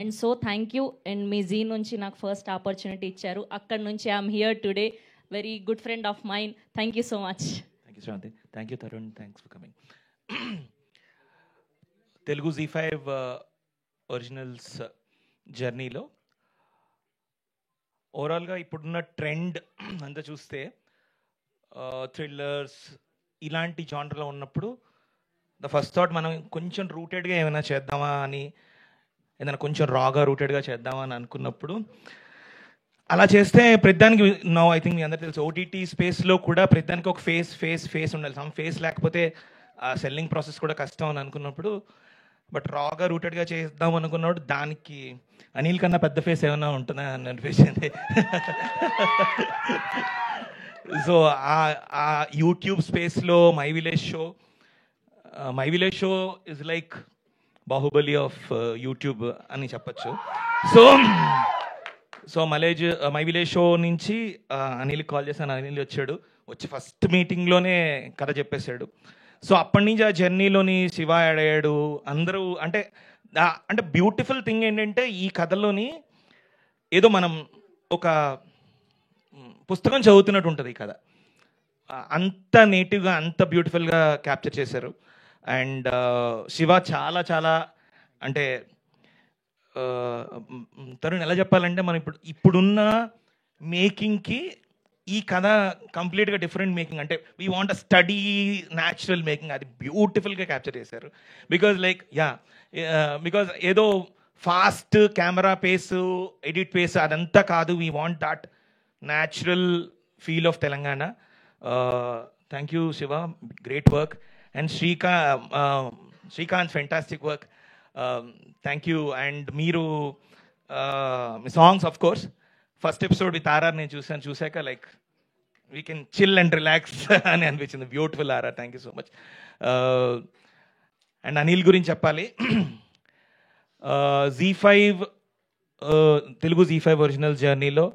And so thank you. And మీ Zee నుంచి నాకు ఫస్ట్ ఆపర్చునిటీ ఇచ్చారు. అక్కడ నుంచి I'm here today. Very good friend of mine. Thank you so much. Thank you Sravanthi. Thank you Tarun. Thanks for coming. Telugu Z5 originals జర్నీలో ఓవరాల్గా ఇప్పుడున్న trend అంతా చూస్తే థ్రిల్లర్స్ ఇలాంటి జానర్లో ఉన్నప్పుడు ద ఫస్ట్ థాట్ మనం కొంచెం రూటెడ్గా ఏమైనా చేద్దామా అని, ఏదైనా కొంచెం రాగా రూటెడ్గా చేద్దామా అని అనుకున్నప్పుడు అలా చేస్తే ప్రతిదానికి నో ఐ థింక్ మీ అందరికీ తెలుసు ఓటీటీ స్పేస్లో కూడా ప్రతిదానికి ఒక ఫేస్ ఉండాలి. సమ్ ఫేస్ లేకపోతే ఆ సెల్లింగ్ ప్రాసెస్ కూడా కష్టం అని అనుకున్నప్పుడు బట్ రాగా రూటెడ్గా చేద్దాం అనుకున్నప్పుడు దానికి అనిల్ కన్నా పెద్ద ఫేస్ ఏమైనా ఉంటుందా అని అనిపించింది. సో ఆ యూట్యూబ్ స్పేస్లో my village show is like Baahubali of YouTube అని చెప్పచ్చు. సో మై విలేజ్ షో నుంచి అనిల్ కాల్ చేశాను. అనిల్ వచ్చి ఫస్ట్ మీటింగ్లోనే కథ చెప్పేశాడు. సో అప్పటి నుంచి ఆ జర్నీలోని శివ యాడ్ అయ్యాడు. అందరూ అంటే బ్యూటిఫుల్ థింగ్ ఏంటంటే ఈ కథలోని ఏదో మనం ఒక పుస్తకం చదువుతున్నట్టు ఉంటుంది ఈ కథ. అంత నేటివ్గా అంత బ్యూటిఫుల్గా క్యాప్చర్ చేశారు. అండ్ శివ చాలా చాలా అంటే తరుణ్ ఎలా చెప్పాలంటే మనం ఇప్పుడున్న మేకింగ్కి ఈ కథ కంప్లీట్గా డిఫరెంట్ మేకింగ్. అంటే we want a steady natural making, అది బ్యూటిఫుల్గా క్యాప్చర్ చేశారు. బికాజ్ ఏదో fast camera pace edit pace అదంతా కాదు. We want that natural feel of Telangana. Thank you Shiva, great work. And Srikanth fantastic work. Thank you. And మీరు songs of course first episode with RR నేను చూశాక like we can chill and relax అని అనిపించింది. Beautiful RR. Thank you so much. And Anil గురించి చెప్పాలి. Telugu Z5 original జర్నీలో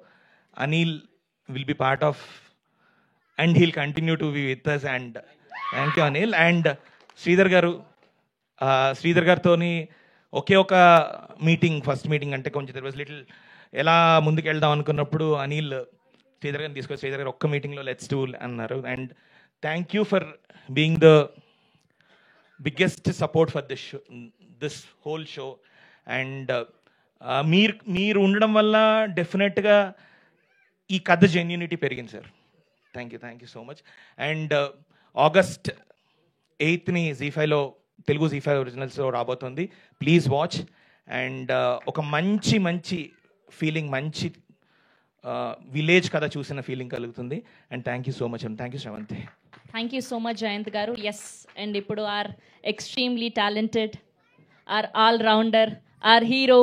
Anil will be part of and he'll continue to be with us. And thank you Anil. And Sridhar గారితో ఒకే ఒక మీటింగ్, ఫస్ట్ మీటింగ్ అంటే కొంచెం దెర్ వాజ్ లిటిల్ ఎలా ముందుకు వెళ్దాం అనుకున్నప్పుడు అనిల్ శ్రీధర్ గారిని తీసుకొచ్చి శ్రీధర్ గారు ఒక్క మీటింగ్లో లెట్స్ డూ అన్నారు. And thank you for being the biggest support for this whole show. And మీరు ఉండడం వల్ల డెఫినెట్గా ఈ కథ జెన్యూనిటీ పెరిగింది sir. Thank you so much. And August 8th Z5లో తెలుగు Z5 ఒరిజినల్స్ రాబోతుంది. Please watch. అండ్ ఒక మంచి ఫీలింగ్, మంచి విలేజ్ కథ చూసిన ఫీలింగ్ కలుగుతుంది. And thank you so much and thank you Sravanthi. Thank you so much Jayant garu. Yes, and ఇప్పుడు or extremely talented, or all rounder, or hero,